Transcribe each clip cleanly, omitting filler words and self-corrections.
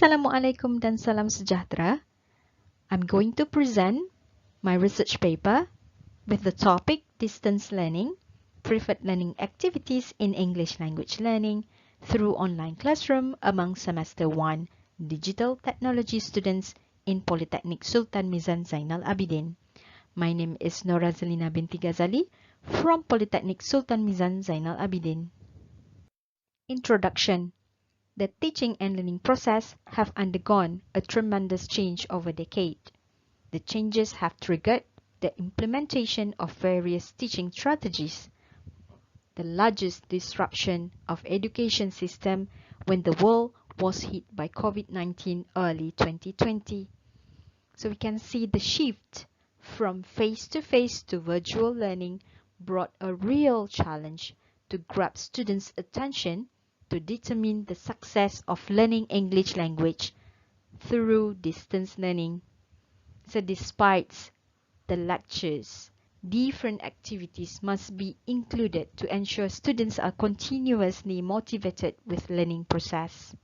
Assalamualaikum dan salam sejahtera. I'm going to present my research paper with the topic Distance Learning, Preferred Learning Activities in English Language Learning through Online Classroom among Semester 1 Digital Technology students in Politeknik Sultan Mizan Zainal Abidin. My name is Norazelina binti Ghazali from Politeknik Sultan Mizan Zainal Abidin. Introduction. The teaching and learning process have undergone a tremendous change over decades. The changes have triggered the implementation of various teaching strategies. The largest disruption of education system when the world was hit by COVID-19 early 2020. So we can see the shift from face-to-face to virtual learning brought a real challenge to grab students' attention to determine the success of learning English language through distance learning. So despite the lectures, different activities must be included to ensure students are continuously motivated with learning process.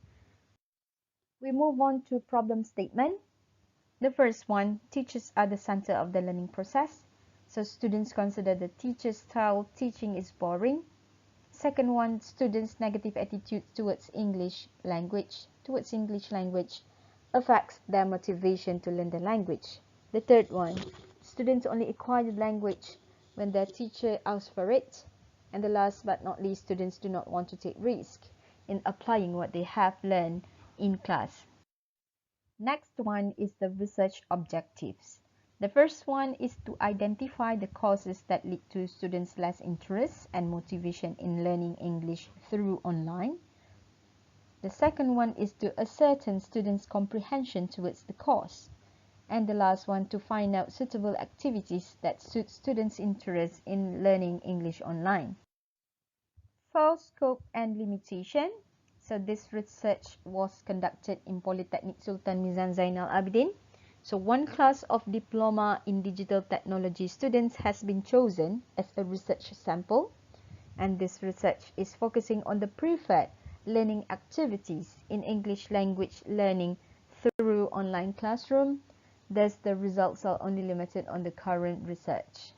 We move on to problem statement. The first one, teachers are the center of the learning process. So students consider the teacher's style teaching is boring. Second one, students' negative attitude towards English language affects their motivation to learn the language. The third one, students only acquire the language when their teacher asks for it. And the last but not least, students do not want to take risk in applying what they have learned in class. Next one is the research objectives. The first one is to identify the causes that lead to students' less interest and motivation in learning English through online. The second one is to ascertain students' comprehension towards the course. And the last one, to find out suitable activities that suit students' interest in learning English online. For scope and limitation, so this research was conducted in Politeknik Sultan Mizan Zainal Abidin. So one class of diploma in digital technology students has been chosen as a research sample, and this research is focusing on the preferred learning activities in English language learning through online classroom. Thus, the results are only limited on the current research.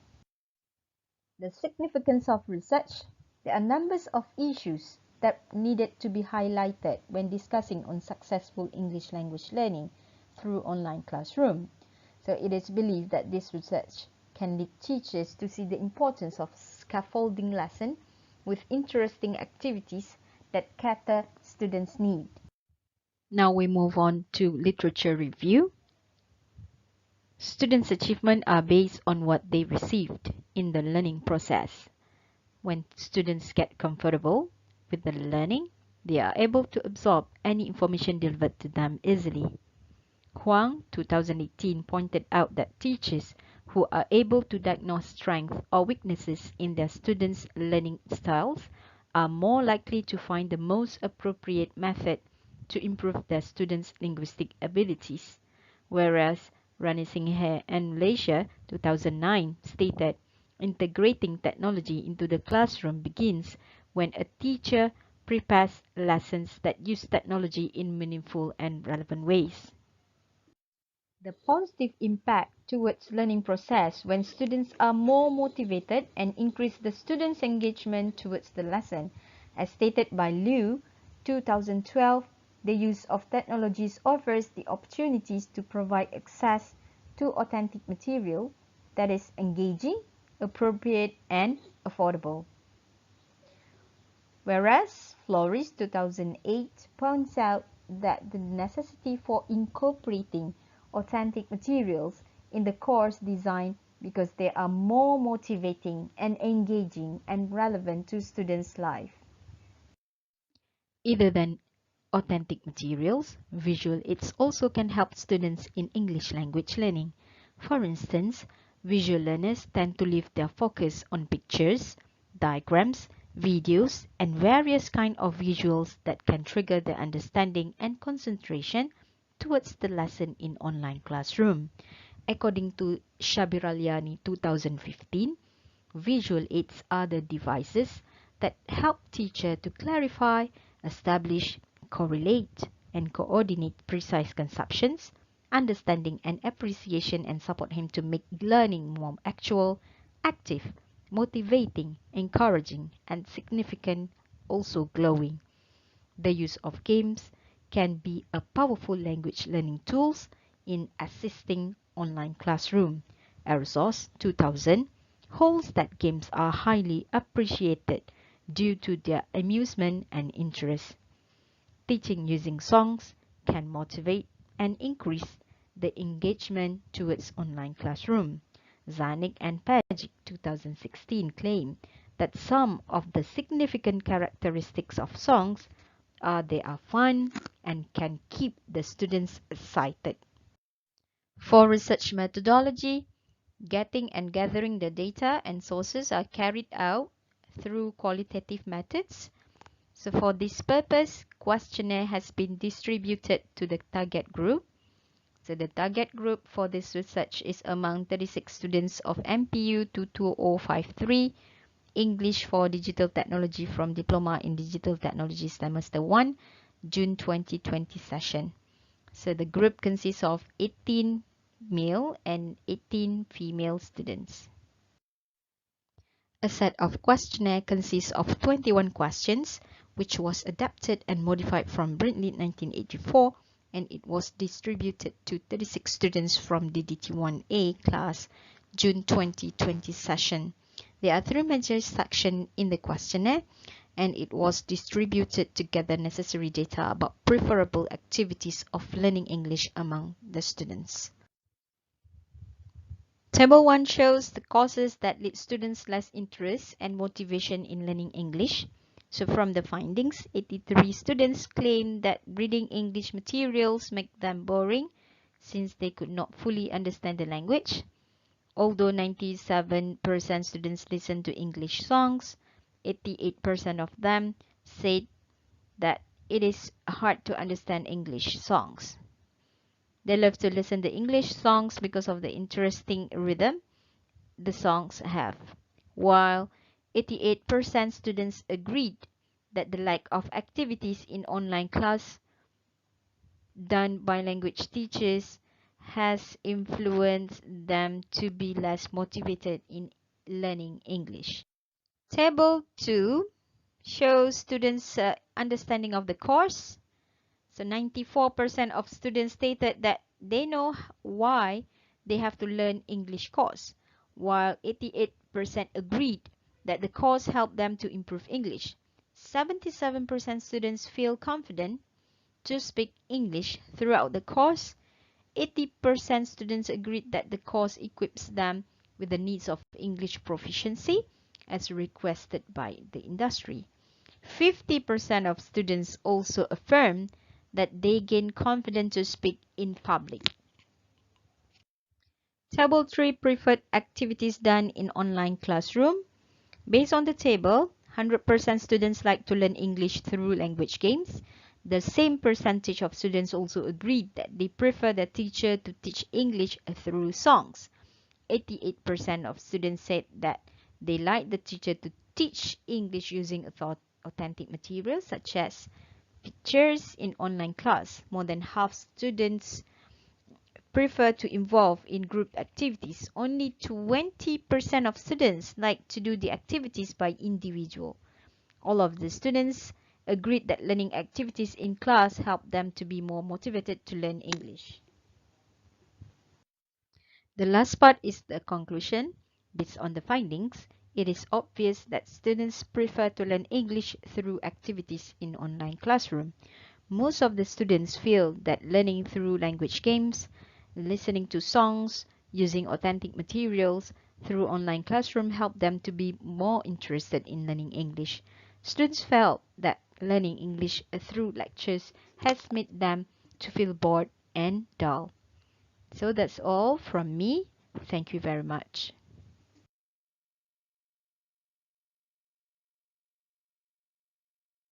The significance of research. There are numbers of issues that needed to be highlighted when discussing on successful English language learning through online classroom. So it is believed that this research can lead teachers to see the importance of scaffolding lesson with interesting activities that cater students' need. Now we move on to literature review. Students' achievements are based on what they received in the learning process. When students get comfortable with the learning, they are able to absorb any information delivered to them easily. Huang, 2018, pointed out that teachers who are able to diagnose strengths or weaknesses in their students' learning styles are more likely to find the most appropriate method to improve their students' linguistic abilities. Whereas Rani Singhe and Malaysia, 2009, stated, integrating technology into the classroom begins when a teacher prepares lessons that use technology in meaningful and relevant ways. The positive impact towards learning process when students are more motivated and increase the students' engagement towards the lesson. As stated by Liu, 2012, the use of technologies offers the opportunities to provide access to authentic material that is engaging, appropriate, and affordable. Whereas Flores, 2008, points out that the necessity for incorporating authentic materials in the course design because they are more motivating and engaging and relevant to students' life. Other than authentic materials, visual aids also can help students in English language learning. For instance, visual learners tend to leave their focus on pictures, diagrams, videos, and various kinds of visuals that can trigger their understanding and concentration towards the lesson in online classroom. According to Shabiraliani 2015, visual aids are the devices that help teacher to clarify, establish, correlate, and coordinate precise conceptions, understanding and appreciation, and support him to make learning more actual, active, motivating, encouraging, and significant, also glowing. The use of games can be a powerful language learning tools in assisting online classroom. Erosos 2000 holds that games are highly appreciated due to their amusement and interest. Teaching using songs can motivate and increase the engagement towards online classroom. Zainal and Pajic 2016 claim that some of the significant characteristics of songs are they are fun and can keep the students excited. For research methodology, getting and gathering the data and sources are carried out through qualitative methods. So for this purpose, questionnaire has been distributed to the target group. So the target group for this research is among 36 students of MPU 22053, English for Digital Technology from Diploma in Digital Technology Semester 1, June 2020 session. So the group consists of 18 male and 18 female students. A set of questionnaire consists of 21 questions, which was adapted and modified from Brindley 1984, and it was distributed to 36 students from the DT1A class, June 2020 session. There are 3 major sections in the questionnaire, and it was distributed to gather necessary data about preferable activities of learning English among the students. Table 1 shows the causes that lead students less interest and motivation in learning English. So from the findings, 83 students claim that reading English materials make them boring since they could not fully understand the language. Although 97% students listen to English songs, 88% of them said that it is hard to understand English songs. They love to listen to English songs because of the interesting rhythm the songs have, while 88% students agreed that the lack of activities in online class done by language teachers has influenced them to be less motivated in learning English. Table 2 shows students' understanding of the course. So 94% of students stated that they know why they have to learn English course, while 88% agreed that the course helped them to improve English. 77% students feel confident to speak English throughout the course. 80% students agreed that the course equips them with the needs of English proficiency as requested by the industry. 50% of students also affirm that they gain confidence to speak in public. Table 3 preferred activities done in online classroom. Based on the table, 100% students like to learn English through language games. The same percentage of students also agreed that they prefer the teacher to teach English through songs. 88% of students said that they like the teacher to teach English using authentic materials such as pictures in online class. More than half students prefer to involve in group activities. Only 20% of students like to do the activities by individual. All of the students agreed that learning activities in class help them to be more motivated to learn English. The last part is the conclusion. Based on the findings, it is obvious that students prefer to learn English through activities in online classroom. Most of the students feel that learning through language games, listening to songs, using authentic materials through online classroom help them to be more interested in learning English. Students felt that learning English through lectures has made them to feel bored and dull. So that's all from me. Thank you very much.